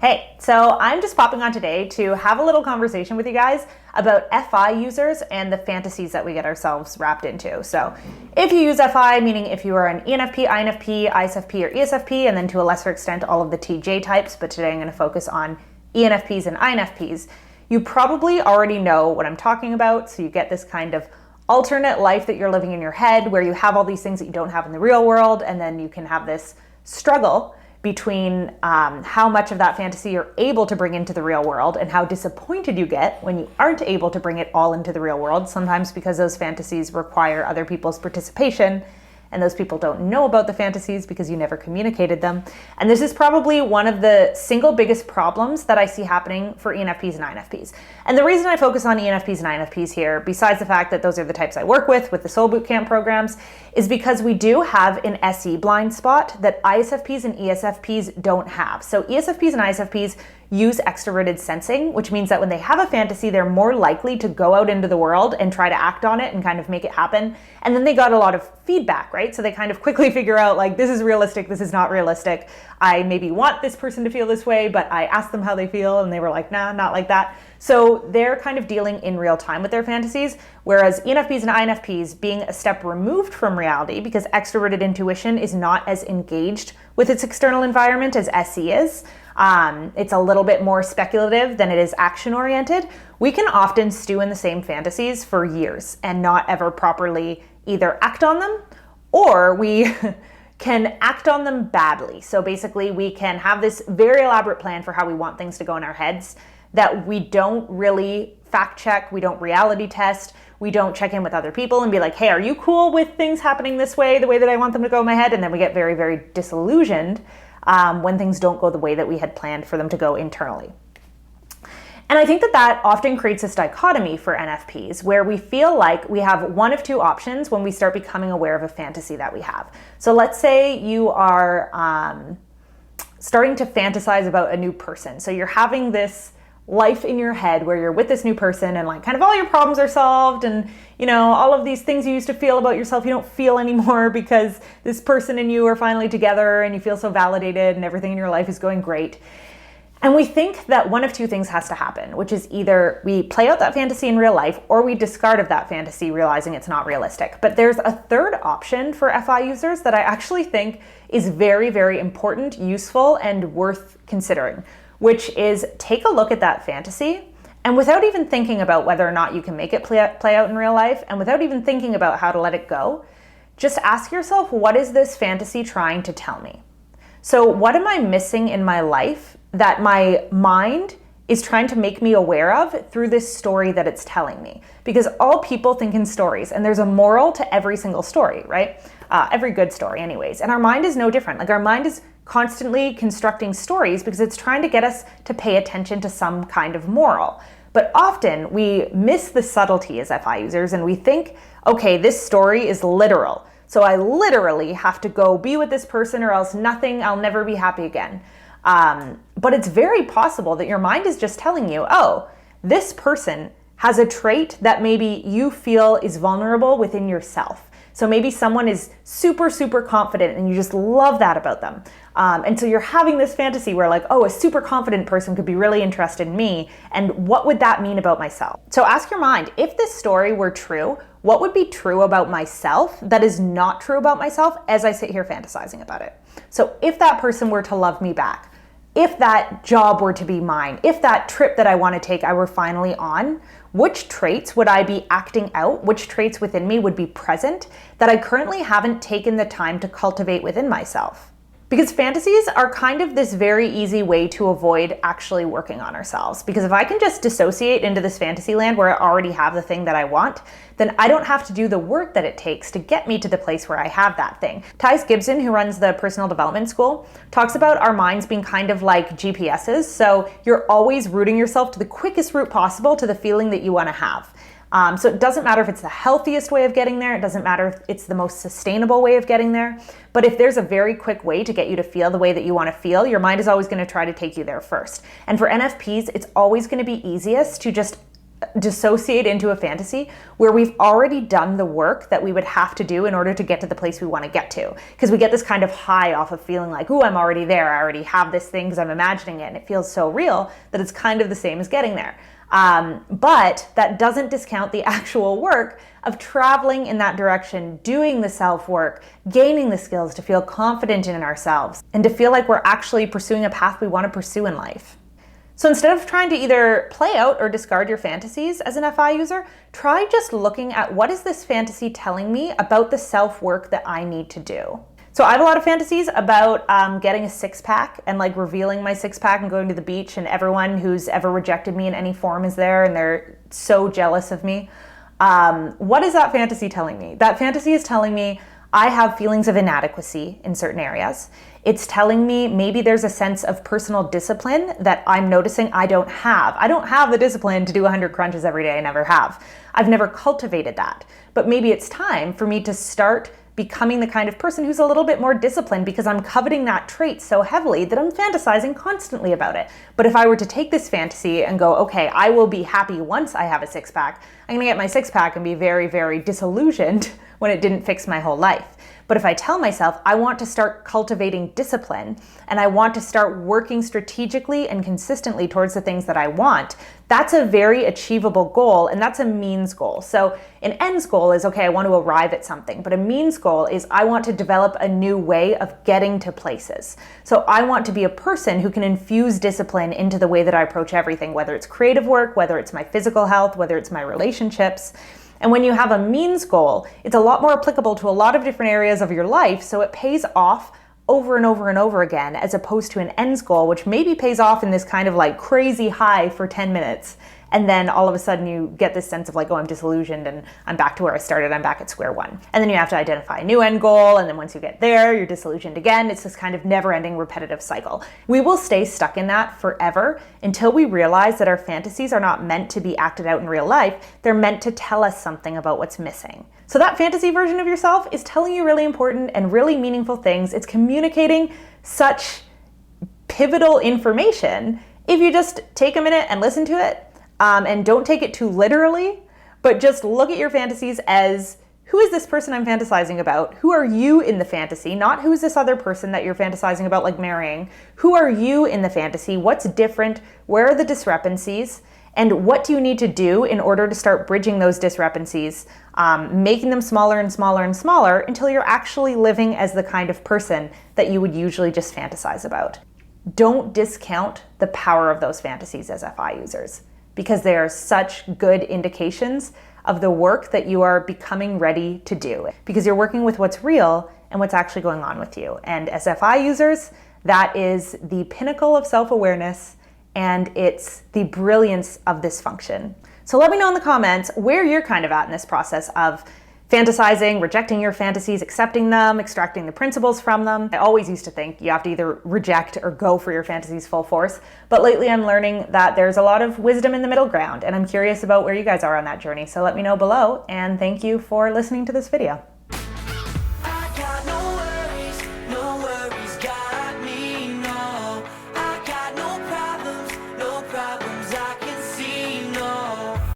Hey, so I'm just popping on today to have a little conversation with you guys about FI users and the fantasies that we get ourselves wrapped into. So if you use FI, meaning if you are an ENFP, INFP, ISFP, or ESFP, and then to a lesser extent all of the TJ types, but today I'm going to focus on ENFPs and INFPs, you probably already know what I'm talking about. So you get this kind of alternate life that you're living in your head where you have all these things that you don't have in the real world, and then you can have this struggle between how much of that fantasy you're able to bring into the real world and how disappointed you get when you aren't able to bring it all into the real world, sometimes because those fantasies require other people's participation and those people don't know about the fantasies because you never communicated them. And this is probably one of the single biggest problems that I see happening for ENFPs and INFPs. And the reason I focus on ENFPs and INFPs here, besides the fact that those are the types I work with the Soul Bootcamp programs, is because we do have an SE blind spot that ISFPs and ESFPs don't have. So ESFPs and ISFPs use extroverted sensing, which means that when they have a fantasy, they're more likely to go out into the world and try to act on it and kind of make it happen. And then they got a lot of feedback, right? So they kind of quickly figure out, like, this is realistic, this is not realistic. I maybe want this person to feel this way, but I asked them how they feel and they were like, nah, not like that. So they're kind of dealing in real time with their fantasies, whereas ENFPs and INFPs, being a step removed from reality because extroverted intuition is not as engaged with its external environment as SE is. It's a little bit more speculative than it is action-oriented. We can often stew in the same fantasies for years and not ever properly either act on them, or we can act on them badly. So basically we can have this very elaborate plan for how we want things to go in our heads that we don't really fact check, we don't reality test, we don't check in with other people and be like, hey, are you cool with things happening this way, the way that I want them to go in my head? And then we get very, very disillusioned when things don't go the way that we had planned for them to go internally. And I think that that often creates this dichotomy for NFPs where we feel like we have one of two options when we start becoming aware of a fantasy that we have. So let's say you are starting to fantasize about a new person. So you're having this life in your head where you're with this new person and like kind of all your problems are solved and all of these things you used to feel about yourself you don't feel anymore because this person and you are finally together and you feel so validated and everything in your life is going great. And we think that one of two things has to happen, which is either we play out that fantasy in real life or we discard of that fantasy realizing it's not realistic. But there's a third option for FI users that I actually think is very, very important, useful, and worth considering, which is take a look at that fantasy and without even thinking about whether or not you can make it play out in real life and without even thinking about how to let it go, just ask yourself, what is this fantasy trying to tell me? So what am I missing in my life that my mind is trying to make me aware of through this story that it's telling me? Because all people think in stories and there's a moral to every single story, right? Every good story anyways. And our mind is no different. Like our mind is constantly constructing stories because it's trying to get us to pay attention to some kind of moral. But often we miss the subtlety as FI users and we think, okay, this story is literal. So I literally have to go be with this person or else I'll never be happy again. But it's very possible that your mind is just telling you, oh, this person has a trait that maybe you feel is vulnerable within yourself. So maybe someone is super, super confident and you just love that about them. And so you're having this fantasy where like, oh, a super confident person could be really interested in me. And what would that mean about myself? So ask your mind, if this story were true, what would be true about myself that is not true about myself as I sit here fantasizing about it? So if that person were to love me back, if that job were to be mine, if that trip that I want to take I were finally on, which traits would I be acting out? Which traits within me would be present that I currently haven't taken the time to cultivate within myself? Because fantasies are kind of this very easy way to avoid actually working on ourselves. Because if I can just dissociate into this fantasy land where I already have the thing that I want, then I don't have to do the work that it takes to get me to the place where I have that thing. Tice Gibson, who runs the personal development school, talks about our minds being kind of like GPSs. So you're always routing yourself to the quickest route possible to the feeling that you want to have. So it doesn't matter if it's the healthiest way of getting there. It doesn't matter if it's the most sustainable way of getting there. But if there's a very quick way to get you to feel the way that you want to feel, your mind is always going to try to take you there first. And for NFPs, it's always going to be easiest to just dissociate into a fantasy where we've already done the work that we would have to do in order to get to the place we want to get to. Because we get this kind of high off of feeling like, ooh, I'm already there. I already have this thing because I'm imagining it. And it feels so real that it's kind of the same as getting there. But that doesn't discount the actual work of traveling in that direction, doing the self-work, gaining the skills to feel confident in ourselves, and to feel like we're actually pursuing a path we want to pursue in life. So instead of trying to either play out or discard your fantasies as an FI user, try just looking at what is this fantasy telling me about the self-work that I need to do. So I have a lot of fantasies about getting a six-pack and like revealing my six-pack and going to the beach, and everyone who's ever rejected me in any form is there and they're so jealous of me. What is that fantasy telling me? That fantasy is telling me I have feelings of inadequacy in certain areas. It's telling me maybe there's a sense of personal discipline that I'm noticing I don't have. I don't have the discipline to do 100 crunches every day. I never have. I've never cultivated that. But maybe it's time for me to start becoming the kind of person who's a little bit more disciplined, because I'm coveting that trait so heavily that I'm fantasizing constantly about it. But if I were to take this fantasy and go, okay, I will be happy once I have a six-pack, I'm gonna get my six-pack and be very, very disillusioned when it didn't fix my whole life. But if I tell myself I want to start cultivating discipline and I want to start working strategically and consistently towards the things that I want, that's a very achievable goal, and that's a means goal. So an ends goal is, okay, I want to arrive at something, but a means goal is I want to develop a new way of getting to places. So I want to be a person who can infuse discipline into the way that I approach everything, whether it's creative work, whether it's my physical health, whether it's my relationships. And when you have a means goal, it's a lot more applicable to a lot of different areas of your life, so it pays off over and over and over again, as opposed to an ends goal, which maybe pays off in this kind of like crazy high for 10 minutes. And then all of a sudden you get this sense of like, oh, I'm disillusioned and I'm back to where I started. I'm back at square one. And then you have to identify a new end goal. And then once you get there, you're disillusioned again. It's this kind of never-ending repetitive cycle. We will stay stuck in that forever until we realize that our fantasies are not meant to be acted out in real life. They're meant to tell us something about what's missing. So that fantasy version of yourself is telling you really important and really meaningful things. It's communicating such pivotal information if you just take a minute and listen to it. And don't take it too literally, but just look at your fantasies as, who is this person I'm fantasizing about? Who are you in the fantasy? Not who's this other person that you're fantasizing about, like marrying. Who are you in the fantasy? What's different? Where are the discrepancies? And what do you need to do in order to start bridging those discrepancies, making them smaller and smaller and smaller until you're actually living as the kind of person that you would usually just fantasize about? Don't discount the power of those fantasies as FI users, because they are such good indications of the work that you are becoming ready to do, because you're working with what's real and what's actually going on with you. And as FI users, that is the pinnacle of self-awareness, and it's the brilliance of this function. So let me know in the comments where you're kind of at in this process of fantasizing, rejecting your fantasies, accepting them, extracting the principles from them. I always used to think you have to either reject or go for your fantasies full force, but lately I'm learning that there's a lot of wisdom in the middle ground, and I'm curious about where you guys are on that journey. So let me know below, and thank you for listening to this video.